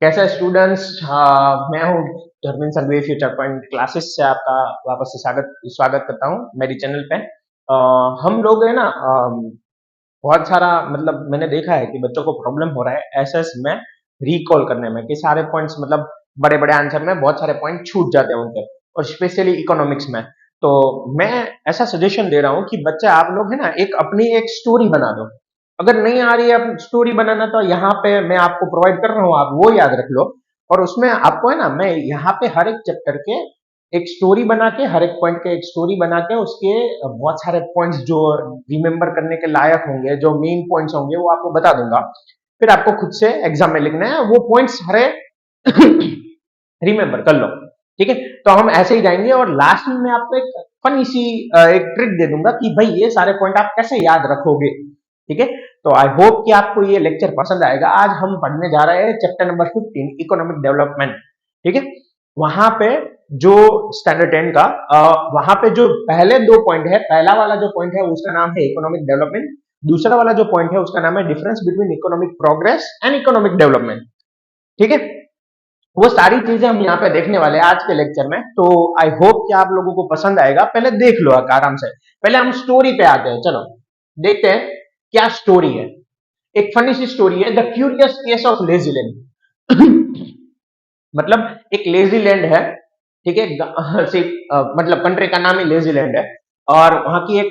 कैसे स्टूडेंट्स, मैं हूँ Dharmendra Sanghvi, future point classes से आपका वापस से स्वागत स्वागत करता हूँ मेरी चैनल पे। हम लोग है ना, बहुत सारा मतलब मैंने देखा है कि बच्चों को प्रॉब्लम हो रहा है एसएस में रिकॉल करने में, कि सारे पॉइंट्स मतलब बड़े बड़े आंसर में बहुत सारे पॉइंट छूट जाते हैं उनके, और स्पेशली इकोनॉमिक्स में। तो मैं ऐसा सजेशन दे रहा हूँ कि बच्चे आप लोग है ना एक अपनी एक स्टोरी बना दो। अगर नहीं आ रही है स्टोरी बनाना तो यहाँ पे मैं आपको प्रोवाइड कर रहा हूँ, आप वो याद रख लो। और उसमें आपको है ना, मैं यहाँ पे हर एक चैप्टर के एक स्टोरी बना के, हर एक पॉइंट के एक स्टोरी बना के, उसके बहुत सारे पॉइंट्स जो रिमेम्बर करने के लायक होंगे, जो मेन पॉइंट्स होंगे, वो आपको बता दूंगा। फिर आपको खुद से एग्जाम में लिखना है, वो पॉइंट्स हरे रिमेम्बर कर लो। ठीक है, तो हम ऐसे ही जाएंगे और लास्ट में मैं आपको एक फनी सी एक ट्रिक दे दूंगा कि भाई ये सारे पॉइंट आप कैसे याद रखोगे। ठीक है, तो आई होप कि आपको ये लेक्चर पसंद आएगा। आज हम पढ़ने जा रहे हैं चैप्टर नंबर 15, इकोनॉमिक डेवलपमेंट। ठीक है, वहां पे जो स्टैंडर्ड 10 का वहां पे जो पहले दो पॉइंट है, पहला वाला जो पॉइंट है उसका नाम है इकोनॉमिक डेवलपमेंट, दूसरा वाला जो पॉइंट है उसका नाम है difference between economic progress and economic development. ठीक है, वो सारी चीजें हम यहाँ पे देखने वाले हैं आज के लेक्चर में। तो आई होप कि आप लोगों को पसंद आएगा। पहले देख लो आराम से, पहले हम स्टोरी पे आते हैं। चलो देखते हैं क्या स्टोरी है। एक फनी सी स्टोरी है, द क्यूरियस केस ऑफ लेजीलैंड। मतलब एक लेजीलैंड है, ठीक है, मतलब कंट्री का नाम ही लेजीलैंड है, और वहां की एक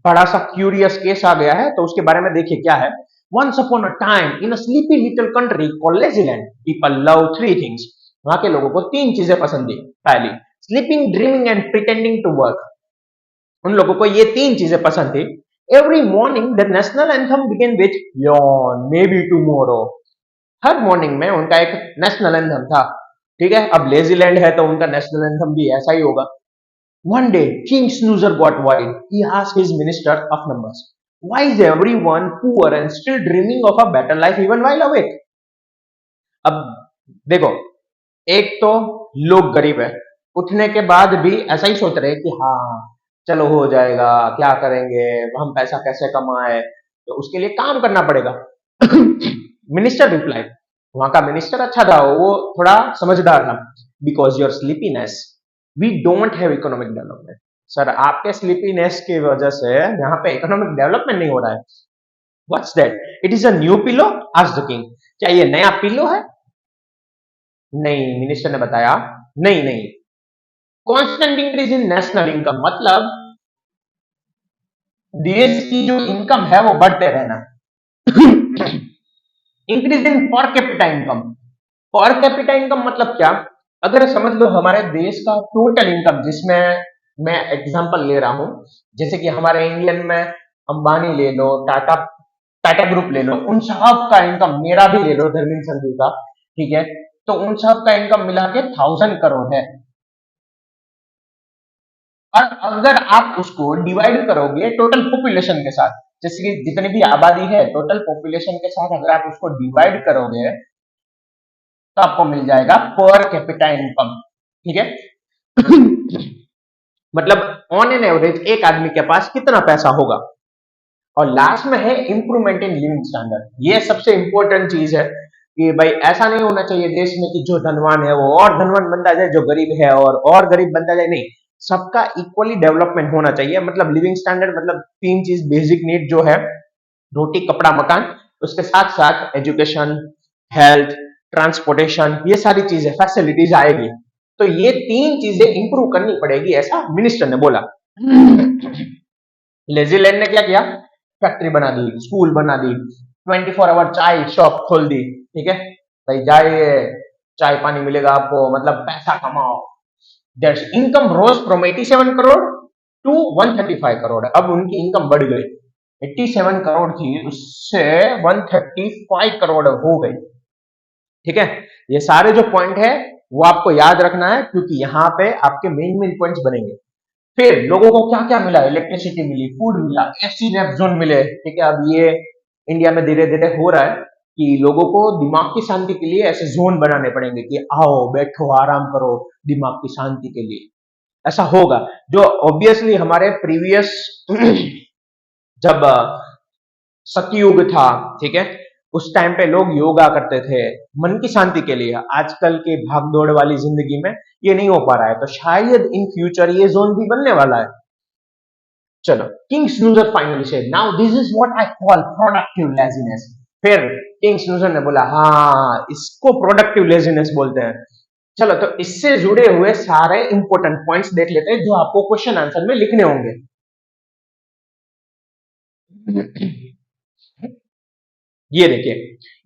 बड़ा सा क्यूरियस केस आ गया है। तो उसके बारे में देखिए क्या है। Once upon a time in a sleepy little country called Lazyland, people love three things. वहां के लोगों को तीन चीजें पसंद थी। पहली, sleeping, dreaming and pretending to work. उन लोगों को ये तीन चीजें पसंद थी। Every morning the national anthem begin with yawn may be tomorrow. हर मॉर्निंग में उनका एक नेशनल एंथम था। ठीक है, अब लेजीलैंड है तो उनका नेशनल एंथम भी ऐसा ही होगा। One day, King Snoozer got wild. He asked his minister of numbers, "Why is everyone poor and still dreaming of a better life even while awake?" अब देखो, एक तो लोग गरीब है, उठने के बाद भी ऐसा ही सोच रहे हैं कि हाँ चलो हो जाएगा, क्या करेंगे, हम पैसा कैसे कमाए, तो उसके लिए काम करना पड़ेगा। मिनिस्टर रिप्लाई, वहां का मिनिस्टर अच्छा था, वो थोड़ा समझदार था। Because your sleepiness we don't have economic development. Sir आपके स्लीपीनेस की वजह से यहाँ पे इकोनॉमिक डेवलपमेंट नहीं हो रहा है। What's that, it is a new pillow, asked the king. क्या ये नया पिलो है? नहीं, मिनिस्टर ने बताया, नहीं नहीं, constant increase in national income, मतलब देश की जो इनकम है वो बढ़ते रहना। Increase in per capita income. Per capita income मतलब क्या? अगर समझ लो हमारे देश का टोटल इनकम, जिसमें मैं एग्जांपल ले रहा हूं, जैसे कि हमारे इंडियन में अंबानी ले लो, टाटा टाटा ग्रुप ले लो, उन सब का इनकम, मेरा भी ले लो धर्मेंद्र संधू का, ठीक है, तो उन सब का इनकम मिला के 1000 करोड़ है। और अगर आप उसको डिवाइड करोगे टोटल पॉपुलेशन के साथ, जैसे कि जितनी भी आबादी है टोटल पॉपुलेशन के साथ, अगर आप उसको डिवाइड करोगे तो आपको मिल जाएगा पर कैपिटा इनकम। ठीक है, मतलब ऑन एन एवरेज एक आदमी के पास कितना पैसा होगा। और लास्ट में है इंप्रूवमेंट इन लिविंग स्टैंडर्ड। ये सबसे इंपॉर्टेंट चीज है कि भाई ऐसा नहीं होना चाहिए देश में कि जो धनवान है वो और धनवान बनता जाए, जो गरीब है और गरीब बनता जाए। नहीं, सबका इक्वली डेवलपमेंट होना चाहिए। मतलब लिविंग स्टैंडर्ड मतलब तीन चीज बेसिक नीड जो है, रोटी कपड़ा मकान, उसके साथ साथ एजुकेशन, हेल्थ, ट्रांसपोर्टेशन, ये सारी चीजें फैसिलिटीज आएगी। तो ये तीन चीजें इंप्रूव करनी पड़ेगी, ऐसा मिनिस्टर ने बोला। लेजीलैंड ने क्या किया? फैक्ट्री बना दी, स्कूल बना दी, 24 आवर चाय शॉप खोल दी। ठीक है, भाई जाइए, चाय पानी मिलेगा आपको, मतलब पैसा कमाओ। Their income rose from 87 crore to 135 crore. अब उनकी इनकम बढ़ गई, 87 करोड़ थी उससे 135 करोड़ हो गई। ठीक है, ये सारे जो पॉइंट है वो आपको याद रखना है, क्योंकि यहाँ पे आपके मेन मेन पॉइंट्स बनेंगे। फिर लोगों को क्या क्या मिला? इलेक्ट्रिसिटी मिली, फूड मिला, एसी रेप जोन मिले। ठीक है, अब ये इंडिया में धीरे धीरे हो रहा है कि लोगों को दिमाग की शांति के लिए ऐसे जोन बनाने पड़ेंगे कि आओ बैठो आराम करो दिमाग की शांति के लिए। ऐसा होगा, जो ऑब्वियसली हमारे प्रीवियस जब सतयुग था, ठीक है, उस टाइम पे लोग योगा करते थे मन की शांति के लिए। आजकल के भागदौड़ वाली जिंदगी में ये नहीं हो पा रहा है, तो शायद इन फ्यूचर ये जोन भी बनने वाला है। चलो, King Snoozer finally said, now this is what I call productive laziness. फिर किंग स्नूजर ने बोला, हाँ इसको प्रोडक्टिव लेजीनेस बोलते हैं। चलो, तो इससे जुड़े हुए सारे इंपॉर्टेंट पॉइंट्स देख लेते हैं जो आपको क्वेश्चन आंसर में लिखने होंगे। ये देखिए,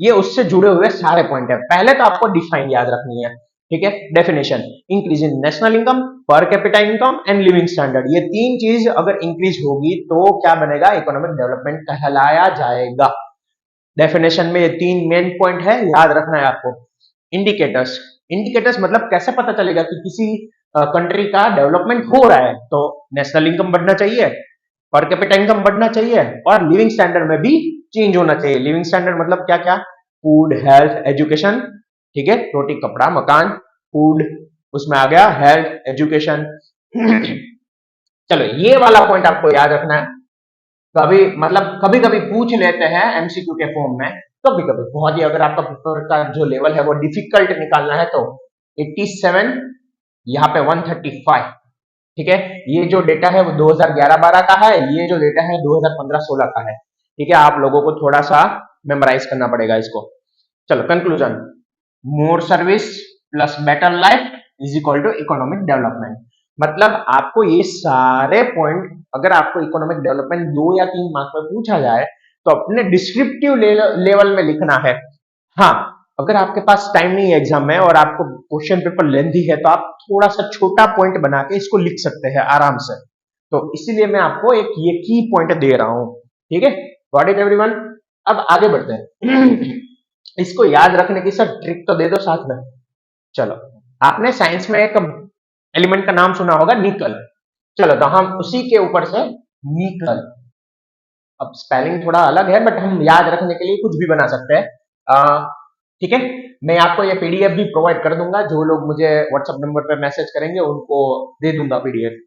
ये उससे जुड़े हुए सारे पॉइंट है। पहले तो आपको डिफाइन याद रखनी है, ठीक है। Definition, increase in national income, per capita income and living standard. ये तीन चीज अगर इंक्रीज होगी तो क्या बनेगा, इकोनॉमिक डेवलपमेंट कहलाया जाएगा। डेफिनेशन में ये तीन मेन पॉइंट है, याद रखना है आपको। इंडिकेटर्स, इंडिकेटर्स मतलब कैसे पता चलेगा कि किसी कंट्री का डेवलपमेंट हो रहा है, तो नेशनल इनकम बढ़ना चाहिए, पर कैपिटा इनकम बढ़ना चाहिए, और लिविंग स्टैंडर्ड में भी चेंज होना चाहिए। लिविंग स्टैंडर्ड मतलब क्या क्या, फूड, हेल्थ, एजुकेशन, ठीक है, रोटी कपड़ा मकान। फूड उसमें आ गया, हेल्थ, एजुकेशन। चलो, ये वाला पॉइंट आपको याद रखना है। कभी मतलब कभी कभी पूछ लेते हैं एमसीक्यू के फॉर्म में, कभी कभी बहुत ही, अगर आपका पेपर का जो लेवल है वो डिफिकल्ट निकालना है तो 87, यहाँ पे 135, ठीक है। ये जो डेटा है वो 2011-12 का है, ये जो डेटा है 2015-16 का है, ठीक है। आप लोगों को थोड़ा सा मेमोराइज करना पड़ेगा इसको। चलो, conclusion, more service plus better life is equal to economic development. मतलब आपको ये सारे पॉइंट, अगर आपको इकोनॉमिक डेवलपमेंट 2 या 3 मार्क्स में पूछा जाए तो अपने डिस्क्रिप्टिव लेवल में लिखना है। हाँ, अगर आपके पास टाइम नहीं है एग्जाम में और आपको क्वेश्चन पेपर लेंथी है तो आप थोड़ा सा छोटा पॉइंट बना के इसको लिख सकते हैं आराम से। तो इसीलिए मैं आपको एक ये की पॉइंट दे रहा हूं, ठीक है। Got it everyone? अब आगे बढ़ते हैं। इसको याद रखने की सर ट्रिक तो दे दो साथ में। चलो, आपने साइंस में एक एलिमेंट का नाम सुना होगा, निकल। चलो, तो हम उसी के ऊपर से निकल, अब स्पेलिंग थोड़ा अलग है बट हम याद रखने के लिए कुछ भी बना सकते हैं, ठीक है। मैं आपको ये पीडीएफ भी प्रोवाइड कर दूंगा, जो लोग मुझे व्हाट्सएप नंबर पे मैसेज करेंगे उनको दे दूंगा पीडीएफ।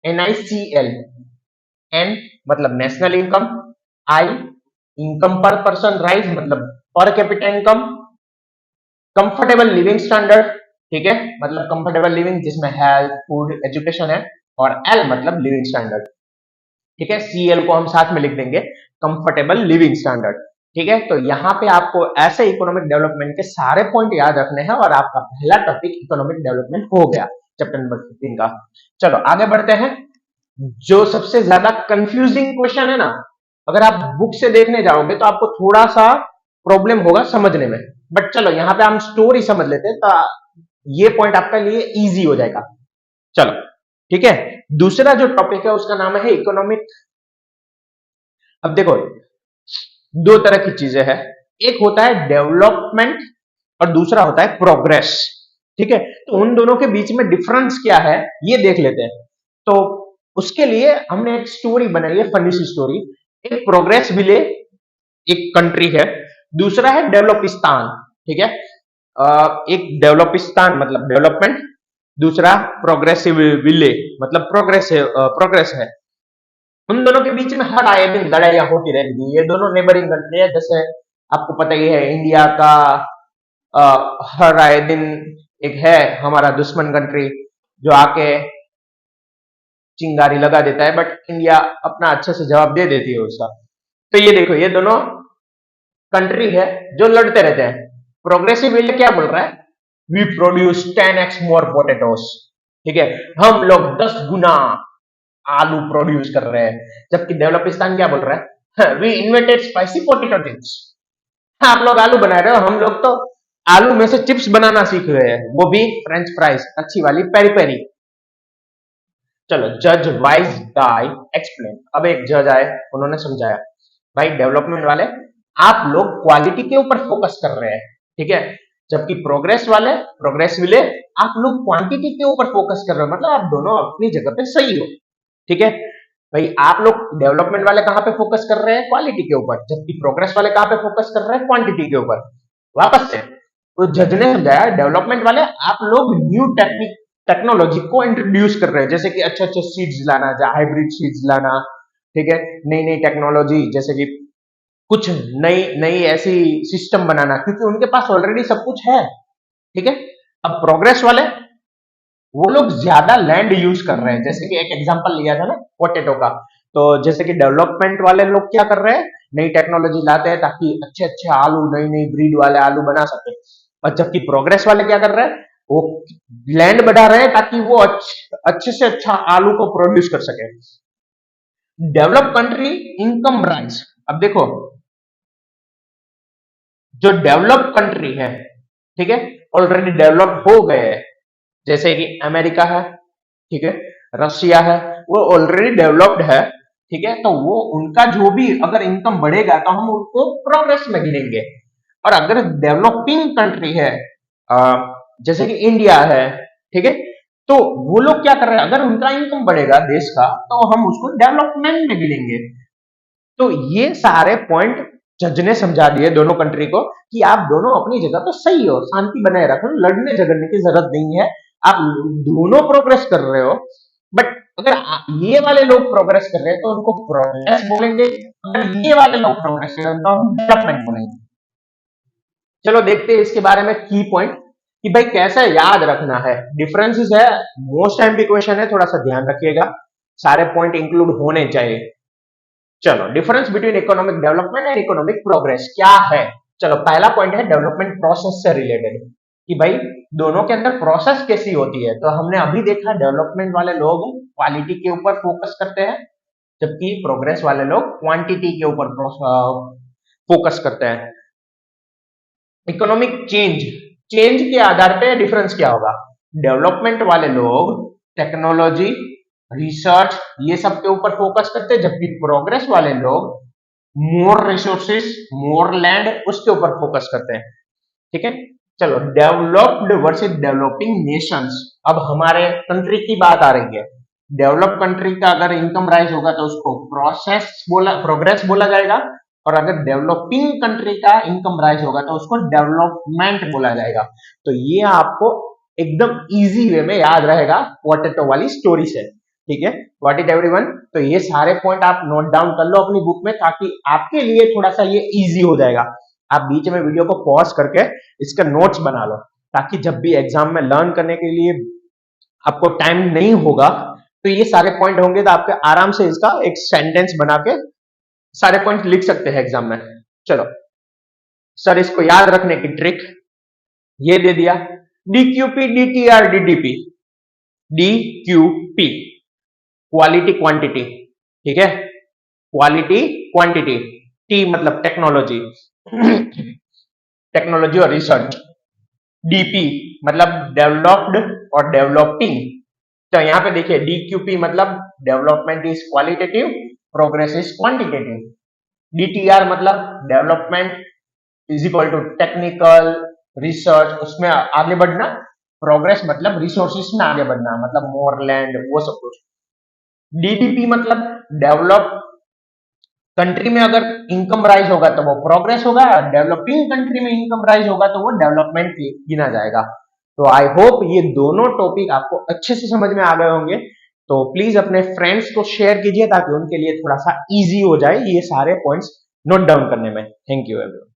NICL, एन मतलब नेशनल इनकम, आई इनकम पर पर्सन राइज मतलब per capita income, comfortable living standard, ठीक है, मतलब कंफर्टेबल लिविंग जिसमें हेल्थ, फूड, एजुकेशन है, और एल मतलब लिविंग स्टैंडर्ड, ठीक है। सीएल को हम साथ में लिख देंगे, कंफर्टेबल लिविंग स्टैंडर्ड, ठीक है। तो यहाँ पे आपको ऐसे इकोनॉमिक डेवलपमेंट के सारे पॉइंट याद रखने हैं और आपका पहला टॉपिक इकोनॉमिक डेवलपमेंट हो गया, चैप्टर नंबर 15 का। चलो, आगे बढ़ते हैं। जो सबसे ज्यादा कंफ्यूजिंग क्वेश्चन है ना, अगर आप बुक से देखने जाओगे तो आपको थोड़ा सा प्रॉब्लम होगा समझने में, बट चलो यहाँ पे हम स्टोरी समझ लेते हैं तो ये पॉइंट आपके लिए इजी हो जाएगा। चलो, ठीक है। दूसरा जो टॉपिक है उसका नाम है इकोनॉमिक। अब देखो, दो तरह की चीजें हैं, एक होता है डेवलपमेंट और दूसरा होता है प्रोग्रेस, ठीक है। तो उन दोनों के बीच में डिफरेंस क्या है ये देख लेते हैं। तो उसके लिए हमने एक स्टोरी बनाई है, फनी सी स्टोरी। एक प्रोग्रेस विले एक कंट्री है, दूसरा है डेवलपिस्तान, ठीक है। एक डेवलपिस्तान मतलब डेवलपमेंट, दूसरा प्रोग्रेसिव विले मतलब प्रोग्रेस है। उन दोनों के बीच में हर आए दिन लड़ाइयां होती रहेंगी। ये दोनों नेबरिंग कंट्री है, जैसे आपको पता ही है इंडिया का हर आए दिन एक है हमारा दुश्मन कंट्री जो आके चिंगारी लगा देता है, बट इंडिया अपना अच्छे से जवाब दे देती है उसका। तो ये देखो, ये दोनों कंट्री है जो लड़ते रहते हैं। प्रोग्रेसिव विले क्या बोल रहा है, we produce 10x more potatoes, ठीक है, हम लोग 10 गुना आलू प्रोड्यूस कर रहे हैं। जबकि डेवलपिस्तान क्या बोल रहा है, we invented spicy potato chips, आप लोग आलू बना रहे हो, हम लोग तो आलू में से चिप्स बनाना सीख रहे हैं, वो भी फ्रेंच फ्राइज अच्छी वाली पेरी पेरी। चलो, जज वाइज गाय एक्सप्लेन। अब एक जज आए, उन्होंने समझाया, भाई डेवलपमेंट वाले आप लोग क्वालिटी के ऊपर फोकस कर रहे हैं, ठीक है, जबकि प्रोग्रेस विले आप लोग क्वांटिटी के ऊपर फोकस कर रहे हो, मतलब आप दोनों अपनी जगह पे सही हो, ठीक है। भाई आप लोग डेवलपमेंट वाले कहां पे फोकस कर रहे हैं, क्वालिटी के ऊपर, जबकि प्रोग्रेस वाले कहां पे फोकस कर रहे हैं, क्वांटिटी के ऊपर। वापस से तो जज ने समझाया, डेवलपमेंट वाले आप लोग न्यू टेक्नोलॉजी को इंट्रोड्यूस कर रहे हैं, जैसे कि अच्छे अच्छे सीड्स लाना, हाइब्रिड सीड्स लाना, ठीक है, नई नई टेक्नोलॉजी जैसे कि कुछ नई नई ऐसी सिस्टम बनाना, क्योंकि उनके पास ऑलरेडी सब कुछ है। ठीक है, अब प्रोग्रेस वाले वो लोग ज्यादा लैंड यूज कर रहे हैं, जैसे कि एक एग्जांपल लिया था ना पोटैटो का। तो जैसे कि डेवलपमेंट वाले लोग क्या कर रहे हैं, नई टेक्नोलॉजी लाते हैं ताकि अच्छे अच्छे आलू, नई नई ब्रीड वाले आलू बना सके। और जबकि प्रोग्रेस वाले क्या कर रहे हैं, वो लैंड बढ़ा रहे हैं ताकि वो अच्छे से अच्छा आलू को प्रोड्यूस कर सके। डेवलप कंट्री इनकम राइज, अब देखो जो डेवलप कंट्री है, ठीक है, ऑलरेडी डेवलप हो गए हैं, जैसे कि अमेरिका है, ठीक है, रशिया है, वो ऑलरेडी डेवलप्ड है। ठीक है, तो वो उनका जो भी अगर इनकम बढ़ेगा तो हम उनको प्रोग्रेस में गिनेंगे। और अगर डेवलपिंग कंट्री है, अ, जैसे कि इंडिया है, ठीक है, तो वो लोग क्या कर रहे हैं, अगर उनका इनकम बढ़ेगा देश का तो हम उसको डेवलपमेंट में गिनेंगे। तो ये सारे पॉइंट जज ने समझा दिए दोनों कंट्री को कि आप दोनों अपनी जगह पे सही हो, शांति बनाए रखो, लड़ने झगड़ने की जरूरत नहीं है। आप दोनों प्रोग्रेस कर रहे हो, बट अगर ये वाले लोग प्रोग्रेस कर रहे हैं तो उनको प्रोग्रेस बोलेंगे, अगर ये वाले लोग प्रोग्रेस कर रहे हैं तो हम डेवलपमेंट बोलेंगे। चलो देखते हैं इसके बारे में की पॉइंट कि भाई कैसे याद रखना है। डिफरेंसेस है, मोस्ट टाइम भी क्वेश्चन है, थोड़ा सा ध्यान रखिएगा, सारे पॉइंट इंक्लूड होने चाहिए। चलो, difference between economic development and economic progress क्या है। चलो, पहला पॉइंट है डेवलपमेंट प्रोसेस से रिलेटेड, कि भाई दोनों के अंदर प्रोसेस कैसी होती है। तो हमने अभी देखा डेवलपमेंट वाले लोग क्वालिटी के ऊपर फोकस करते हैं, जबकि प्रोग्रेस वाले लोग क्वांटिटी के ऊपर फोकस करते हैं। इकोनॉमिक चेंज, चेंज के आधार पे डिफरेंस क्या होगा। डेवलपमेंट वाले लोग टेक्नोलॉजी, रिसर्च, ये सब के ऊपर फोकस करते हैं, जबकि प्रोग्रेस वाले लोग मोर रिसोर्सेस, मोर लैंड, उसके ऊपर फोकस करते हैं। ठीक है, चलो, डेवलप्ड वर्सेस डेवलपिंग नेशंस। अब हमारे कंट्री की बात आ रही है। डेवलप कंट्री का अगर इनकम राइज होगा तो उसको प्रोग्रेस बोला जाएगा, और अगर डेवलपिंग कंट्री का इनकम राइज होगा तो उसको डेवलपमेंट बोला जाएगा। तो ये आपको एकदम इजी वे में याद रहेगा पोटैटो वाली स्टोरी से। ठीक है, व्हाट इट एवरीवन। तो ये सारे पॉइंट आप नोट डाउन कर लो अपनी बुक में, ताकि आपके लिए थोड़ा सा ये इजी हो जाएगा। आप बीच में वीडियो को पॉज करके इसका नोट्स बना लो, ताकि जब भी एग्जाम में लर्न करने के लिए आपको टाइम नहीं होगा तो ये सारे पॉइंट होंगे, तो आपके आराम से इसका एक सेंटेंस बना के सारे पॉइंट लिख सकते हैं एग्जाम में। चलो सर, इसको याद रखने की ट्रिक ये दे दिया, DQP DTR DDP। DQP quality quantity, ठीक है, क्वालिटी क्वांटिटी। T मतलब टेक्नोलॉजी, टेक्नोलॉजी और रिसर्च। DP मतलब डेवलप्ड और डेवलपिंग। तो यहाँ पे देखिए DQP मतलब development is qualitative, progress is quantitative. DTR मतलब development is equal to technical, research, उसमें आगे बढ़ना। प्रोग्रेस मतलब रिसोर्सेस में आगे बढ़ना, मतलब मोर लैंड, वो सब कुछ। DDP मतलब डेवलप कंट्री में अगर इनकम राइज होगा तो वो प्रोग्रेस होगा, डेवलपिंग कंट्री में इनकम राइज होगा तो वो डेवलपमेंट गिना जाएगा। तो आई होप ये दोनों टॉपिक आपको अच्छे से समझ में आ गए होंगे। तो प्लीज अपने फ्रेंड्स को शेयर कीजिए ताकि उनके लिए थोड़ा सा इजी हो जाए ये सारे पॉइंट्स नोट डाउन करने में। Thank you everyone.